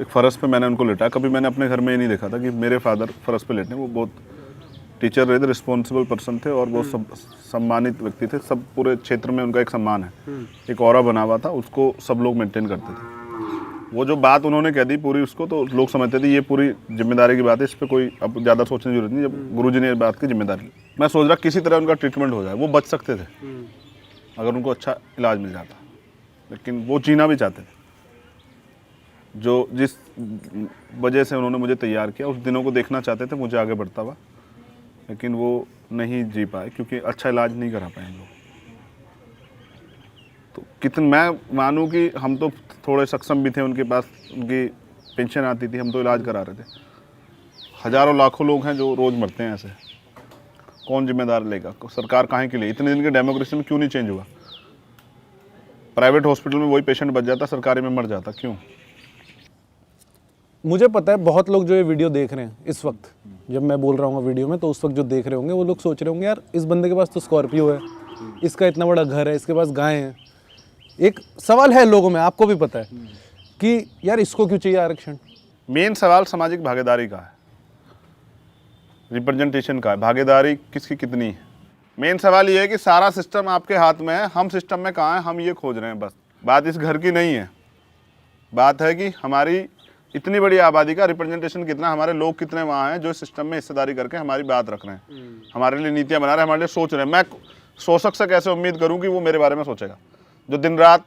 Speaker 3: एक फ़रस पे मैंने उनको लेटाया। कभी मैंने अपने घर में ये नहीं देखा था कि मेरे फादर फ़रस पे लेटने। वो बहुत टीचर रहे थे, रिस्पॉन्सिबल पर्सन थे और वो सब सम्मानित व्यक्ति थे। सब पूरे क्षेत्र में उनका एक सम्मान है, एक ऑरा बना हुआ था, उसको सब लोग मेंटेन करते थे। वो जो बात उन्होंने कह दी पूरी, उसको तो लोग समझते थे ये पूरी जिम्मेदारी की बात है, इस पर कोई अब ज़्यादा सोचने की जरूरत नहीं। जब गुरुजी ने इस बात की जिम्मेदारी ली, मैं सोच रहा किसी तरह उनका ट्रीटमेंट हो जाए। वो बच सकते थे अगर उनको अच्छा इलाज मिल जाता, लेकिन वो जीना भी चाहते थे। जो जिस वजह से उन्होंने मुझे तैयार किया, उस दिनों को देखना चाहते थे मुझे आगे बढ़ता हुआ, लेकिन वो नहीं जी पाए क्योंकि अच्छा इलाज नहीं करा पाए हम लोग। तो कितने मैं मानूं कि हम तो थोड़े सक्षम भी थे, उनके पास उनकी पेंशन आती थी, हम तो इलाज करा रहे थे। हज़ारों लाखों लोग हैं जो रोज़ मरते हैं ऐसे, कौन जिम्मेदार लेगा? सरकार काहे के लिए? इतने दिन के डेमोक्रेसी में क्यों नहीं चेंज हुआ? प्राइवेट हॉस्पिटल में वही पेशेंट बच जाता, सरकारी में मर जाता, क्यों?
Speaker 4: मुझे पता है बहुत लोग जो ये वीडियो देख रहे हैं इस वक्त, जब मैं बोल रहा हूँ वीडियो में, तो उस वक्त जो देख रहे होंगे वो लोग सोच रहे होंगे यार इस बंदे के पास तो स्कॉर्पियो है, इसका इतना बड़ा घर है, इसके पास गाय है। एक सवाल है लोगों में, आपको भी पता है कि यार इसको क्यों चाहिए आरक्षण?
Speaker 3: मेन सवाल सामाजिक भागीदारी का है, रिप्रेजेंटेशन का है। भागीदारी किसकी कितनी है? मेन सवाल ये है कि सारा सिस्टम आपके हाथ में है, हम सिस्टम में कहाँ हैं, हम ये खोज रहे हैं बस। बात इस घर की नहीं है, बात है कि हमारी इतनी बड़ी आबादी का रिप्रेजेंटेशन कितना, हमारे लोग कितने वहाँ हैं जो सिस्टम में हिस्सेदारी करके हमारी बात रख रहे हैं, हमारे लिए नीतियाँ बना रहे हैं, हमारे लिए सोच रहे हैं। मैं शोषक से कैसे उम्मीद करूँ कि वो मेरे बारे में सोचेगा? जो दिन रात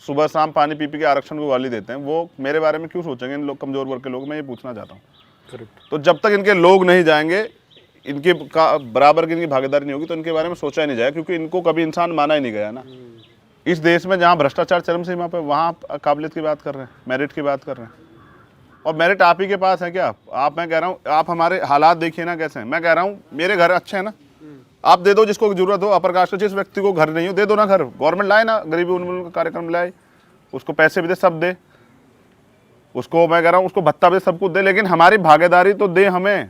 Speaker 3: सुबह शाम पानी पी के आरक्षण को गाली देते हैं, वो मेरे बारे में क्यों सोचेंगे? इन लोग कमज़ोर वर्ग के लोग, मैं ये पूछना चाहता हूँ। तो जब तक इनके लोग नहीं जाएंगे, इनके बराबर की इनकी भागीदारी नहीं होगी, तो इनके बारे में सोचा ही नहीं जाएगा, क्योंकि इनको कभी इंसान माना ही नहीं गया ना। इस देश में जहाँ भ्रष्टाचार चरम सीमा पे, वहाँ काबिलियत की बात कर रहे हैं, मेरिट की बात कर रहे हैं। और मेरिट आप ही के पास है क्या? मैं कह रहा हूँ, आप हमारे हालात देखिए ना कैसे हैं। मैं कह रहा हूँ मेरे घर अच्छे हैं ना, आप दे दो जिसको जरूरत हो, अपर कास्ट, जिस व्यक्ति को घर नहीं हो दे दो ना घर। गवर्नमेंट लाए ना, गरीबी उन्मूलन का कार्यक्रम लाए, उसको पैसे भी दे, सब दे उसको। मैं कह रहा हूँ उसको भत्ता भी सब कुछ दे, लेकिन हमारी भागीदारी तो दे हमें।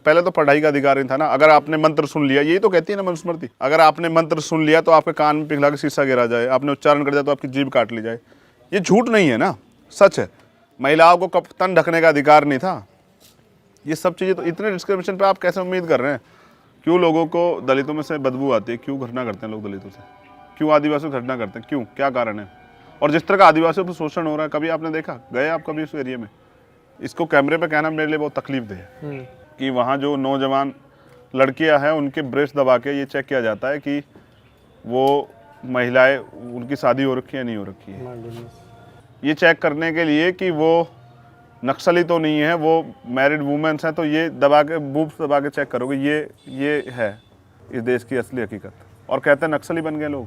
Speaker 3: पहले तो पढ़ाई का अधिकार नहीं था ना। अगर आपने मंत्र सुन लिया, यही तो कहती है ना मनुस्मृति, अगर आपने मंत्र सुन लिया तो आपके कान में पिघला के शीशा गिरा जाए, आपने उच्चारण कर दिया तो आपकी जीभ काट ली जाए। ये झूठ नहीं है ना, सच है। महिलाओं को कप्तान ढकने का अधिकार नहीं था। ये सब चीज़ें तो इतने डिस्क्रिमिनेशन पे आप कैसे उम्मीद कर रहे हैं? क्यों लोगों को दलितों में से बदबू आती है? क्यों घटना करते हैं लोग दलितों से? क्यों आदिवासियों से घटना करते हैं? क्यों, क्या कारण है? और जिस तरह का आदिवासियों पर शोषण हो रहा है, कभी आपने देखा? गए आप कभी उस एरिया में? इसको कैमरे पे कहना मेरे लिए बहुत तकलीफ दे है कि वहाँ जो नौजवान लड़कियाँ हैं उनके ब्रेस्ट दबा के ये चेक किया जाता है कि वो महिलाएं, उनकी शादी हो रखी है नहीं हो रखी है। ये चेक करने के लिए कि वो नक्सली तो नहीं है, वो मैरिड वुमेन्स हैं, तो ये दबा के, बूब्स दबा के चेक करोगे। ये है इस देश की असली हकीकत। और कहते हैं नक्सली बन गए लोग।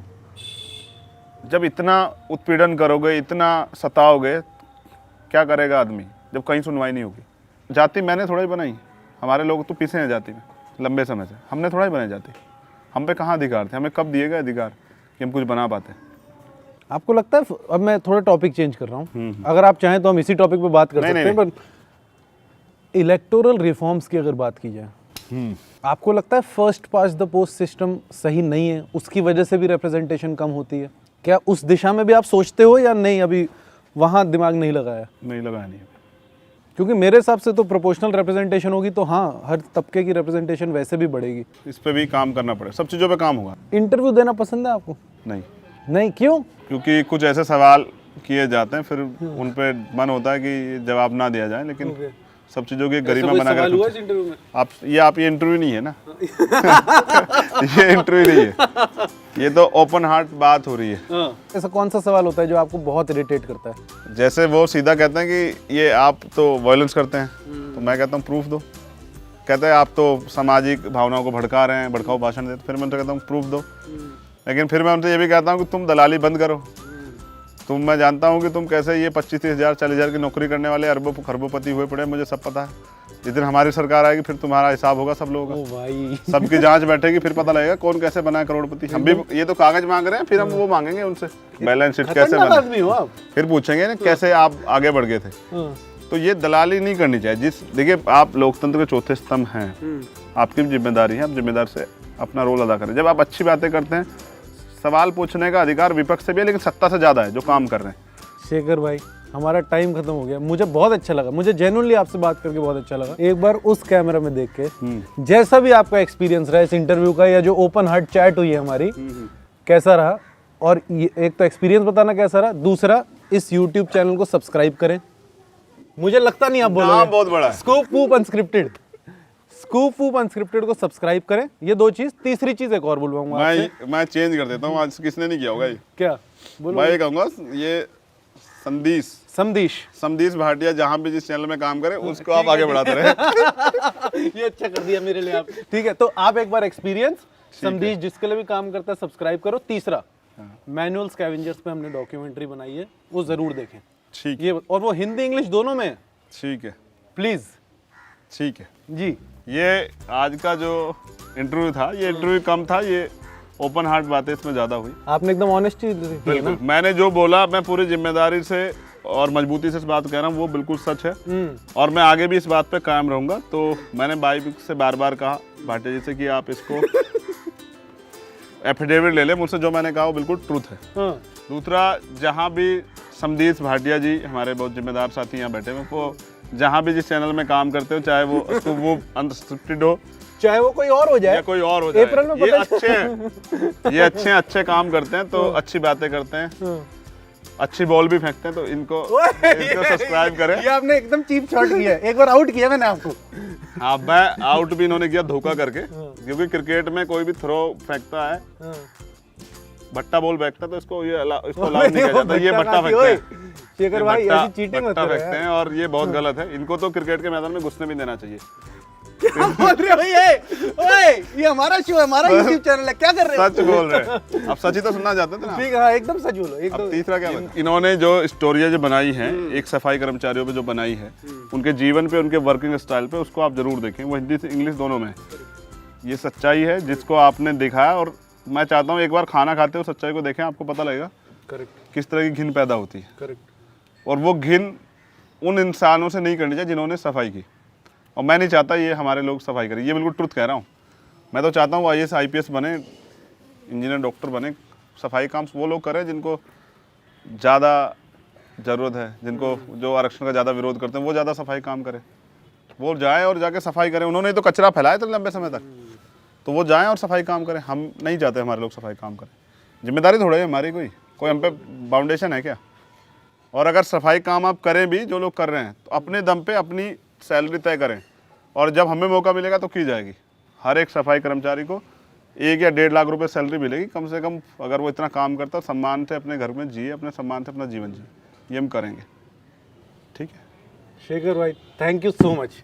Speaker 3: जब इतना उत्पीड़न करोगे, इतना सताओगे, क्या करेगा आदमी जब कहीं सुनवाई नहीं होगी? जाति मैंने थोड़ा ही बनाई, हमारे लोग तो पीछे हैं जाति में लंबे समय से। हमने थोड़ा ही बनाई जाति। हम पे कहाँ अधिकार थे? हमें कब दिए गए अधिकार कि हम कुछ बना पाते?
Speaker 4: आपको लगता है, अब मैं थोड़ा टॉपिक चेंज कर रहा हूँ, अगर आप चाहें तो हम इसी टॉपिक पे बात कर सकते हैं, पर इलेक्टोरल रिफॉर्म्स की अगर बात की जाए, आपको लगता है first past the post system सही नहीं है, उसकी वजह से भी रिप्रेजेंटेशन कम होती है? क्या उस दिशा में भी आप सोचते हो या नहीं, अभी वहाँ दिमाग नहीं लगाया?
Speaker 3: नहीं लगाया नहीं,
Speaker 4: क्योंकि मेरे हिसाब से तो प्रोपोर्शनल रिप्रेजेंटेशन होगी तो हाँ, हर तबके की रिप्रेजेंटेशन वैसे भी बढ़ेगी।
Speaker 3: इस पे भी काम करना पड़ेगा, सब चीज़ों पे काम होगा।
Speaker 4: इंटरव्यू देना पसंद है आपको? नहीं, क्यों?
Speaker 3: क्योंकि कुछ ऐसे सवाल किए जाते हैं, फिर उन पे मन होता है कि जवाब ना दिया जाए, लेकिन सब चीज़ों की गरिमा बना कर। आप ये इंटरव्यू नहीं है ना ये इंटरव्यू नहीं है, ये तो ओपन हार्ट बात हो रही है।
Speaker 4: ऐसा कौन सा सवाल होता है जो आपको बहुत इरिटेट करता है?
Speaker 3: जैसे वो सीधा कहते हैं कि ये आप तो वायलेंस करते हैं, तो मैं कहता हूँ प्रूफ दो। कहते हैं आप तो सामाजिक भावनाओं को भड़का रहे हैं, भड़काऊ भाषण देते, फिर मैं उनसे कहता हूँ प्रूफ दो। लेकिन फिर मैं उनसे ये भी कहता हूँ कि तुम दलाली बंद करो, मैं जानता हूँ कि तुम कैसे ये 25-30 हज़ार 40 हज़ार की नौकरी करने वाले अरबों खरबोपति हुए पड़े, मुझे सब पता है। जिस दिन हमारी सरकार आएगी फिर तुम्हारा हिसाब होगा सब लोगों
Speaker 4: ओ
Speaker 3: का,
Speaker 4: भाई
Speaker 3: सबकी जांच बैठेगी, फिर पता लगेगा कौन कैसे बना है करोड़पति। हम भी ये तो कागज मांग रहे हैं, फिर हम वो मांगेंगे उनसे बैलेंस शीट कैसे
Speaker 4: खतरनाक
Speaker 3: बना,
Speaker 4: आदमी हो आप।
Speaker 3: फिर पूछेंगे ना कैसे आप आगे बढ़ गए थे।
Speaker 4: हाँ।
Speaker 3: तो ये दलाली नहीं करनी चाहिए। देखिए आप लोकतंत्र के चौथे स्तंभ हैं, आपकी भी जिम्मेदारी है, आप जिम्मेदार से अपना रोल अदा करें। जब आप अच्छी बातें करते हैं, सवाल पूछने का अधिकार विपक्ष से भी है, लेकिन सत्ता से ज़्यादा है जो काम कर रहे हैं।
Speaker 4: शेखर भाई हमारा टाइम खत्म हो गया, मुझे बहुत अच्छा लगा, मुझे जेन्युइनली आपसे बात करके बहुत अच्छा लगा। एक बार उस कैमरा में देख के जैसा भी आपका एक्सपीरियंस रहा इस इंटरव्यू का, या जो ओपन हार्ट चैट हुई है हमारी, कैसा रहा, और एक तो एक्सपीरियंस बताना कैसा रहा, दूसरा इस यूट्यूब चैनल को सब्सक्राइब करें। मुझे लगता नहीं आप बोलोगे,
Speaker 3: नाम बहुत बड़ा है।
Speaker 4: Scoop whoop unscripted, scoop whoop unscripted को सब्सक्राइब करें। ये दो चीज, तीसरी चीज एक और बोलवाऊंगा आपसे।
Speaker 3: मैं चेंज कर देता हूँ, आज किसने नहीं किया होगा ये।
Speaker 4: क्या बोलो?
Speaker 3: मैं ये कहूँगा, ये समदीश भाटिया जहाँ भी जिस चैनल में काम करे उसको आप आगे बढ़ाते रहे।
Speaker 4: ये अच्छा कर दिया मेरे लिए आप। ठीक है, तो आप एक बार एक्सपीरियंस समदीश जिसके लिए भी काम करता है सब्सक्राइब करो। तीसरा, मैनुअल स्कैवेंजर्स पे हमने डॉक्यूमेंट्री बनाई है, वो जरूर देखें।
Speaker 3: ठीक
Speaker 4: ये, और वो हिंदी इंग्लिश दोनों में है।
Speaker 3: ठीक है,
Speaker 4: प्लीज।
Speaker 3: ठीक है
Speaker 4: जी,
Speaker 3: ये आज का जो इंटरव्यू था, ये इंटरव्यू कम था, ये ओपन हार्ट बातें इसमें ज़्यादा हुई।
Speaker 4: आपने एकदम ऑनेस्टी
Speaker 3: बिल्कुल, मैंने जो बोला मैं पूरी जिम्मेदारी से और मजबूती से इस बात कह रहा हूँ, वो बिल्कुल सच है, और मैं आगे भी इस बात पे कायम रहूँगा। तो मैंने भाई से बार बार कहा भाटिया जी से कि आप इसको एफिडेविट ले लें, मुझसे जो मैंने कहा वो बिल्कुल ट्रूथ है। दूसरा, जहाँ भी समदीश भाटिया जी हमारे बहुत जिम्मेदार साथी यहाँ बैठे हुए, वो जहाँ भी जिस चैनल में काम करते हो, चाहे वो अनस्क्रिप्टेड हो,
Speaker 4: चाहे वो कोई और हो जाए
Speaker 3: या कोई और हो जाए,
Speaker 4: अप्रैल में
Speaker 3: ये अच्छे हैं, ये अच्छे काम करते हैं, तो अच्छी बातें करते हैं, अच्छी बॉल भी फेंकते हैं, तो इनको सब्सक्राइब करें।
Speaker 4: ये आपने एकदम चीप शॉट किया है, एक बार आउट किया मैंने आपको।
Speaker 3: हाँ, मैं आउट भी इन्होंने किया धोखा करके, क्योंकि क्रिकेट में कोई भी थ्रो फेंकता है, भट्टा बॉल फेंकता है, तो इसको अलाउ नहीं किया जाता, ये भट्टा फेंकते हैं।
Speaker 4: शेखर भाई ऐसी चीटिंग मत करो
Speaker 3: फेंकते हैं, और ये बहुत गलत है, इनको तो क्रिकेट के मैदान में घुसने भी देना चाहिए।
Speaker 4: क्या बोल रहे हो ओए, ये हमारा शो है, हमारा यूट्यूब चैनल है, क्या कर रहे हो?
Speaker 3: सच बोल रहे हैं, आप सच ही तो सुनना चाहते थे ना।
Speaker 4: ठीक है, हाँ, एकदम सच बोलो।
Speaker 3: अब तीसरा क्या इन्होंने जो स्टोरियाँ जो बनाई हैं एक सफाई कर्मचारियों पे जो बनाई है, उनके जीवन पे, उनके वर्किंग स्टाइल पे, उसको आप जरूर देखें। वो हिंदी से इंग्लिश दोनों में ये सच्चाई है जिसको आपने देखा है, और मैं चाहता हूँ एक बार खाना खाते हो सच्चाई को देखें, आपको पता लगेगा किस तरह की घिन पैदा होती है। और वो घिन उन इंसानों से नहीं करनी चाहिए जिन्होंने सफाई की, और मैं नहीं चाहता ये हमारे लोग सफाई करें, ये बिल्कुल ट्रुथ कह रहा हूँ। मैं तो चाहता हूँ IAS IPS बने, इंजीनियर डॉक्टर बने, सफाई काम वो लोग करें जिनको ज़्यादा ज़रूरत है, जिनको जो आरक्षण का ज़्यादा विरोध करते हैं, वो ज़्यादा सफाई काम करें, वो जाएँ और जाके सफाई करें। उन्होंने तो कचरा फैलाया था लंबे समय तक, तो वो जाएँ और सफाई काम करें। हम नहीं चाहते हमारे लोग सफाई काम करें, जिम्मेदारी थोड़ा है हमारी, कोई हम पे बाउंडेशन है क्या? और अगर सफाई काम आप करें भी, जो लोग कर रहे हैं, तो अपने दम पे अपनी सैलरी तय करें, और जब हमें मौका मिलेगा तो की जाएगी। हर एक सफाई कर्मचारी को 1 या 1.5 लाख रुपए सैलरी मिलेगी कम से कम, अगर वो इतना काम करता है, सम्मान से अपने घर में जिए, अपने सम्मान से अपना जीवन जिए, ये हम करेंगे। ठीक है
Speaker 4: शेखर भाई, थैंक यू सो मच।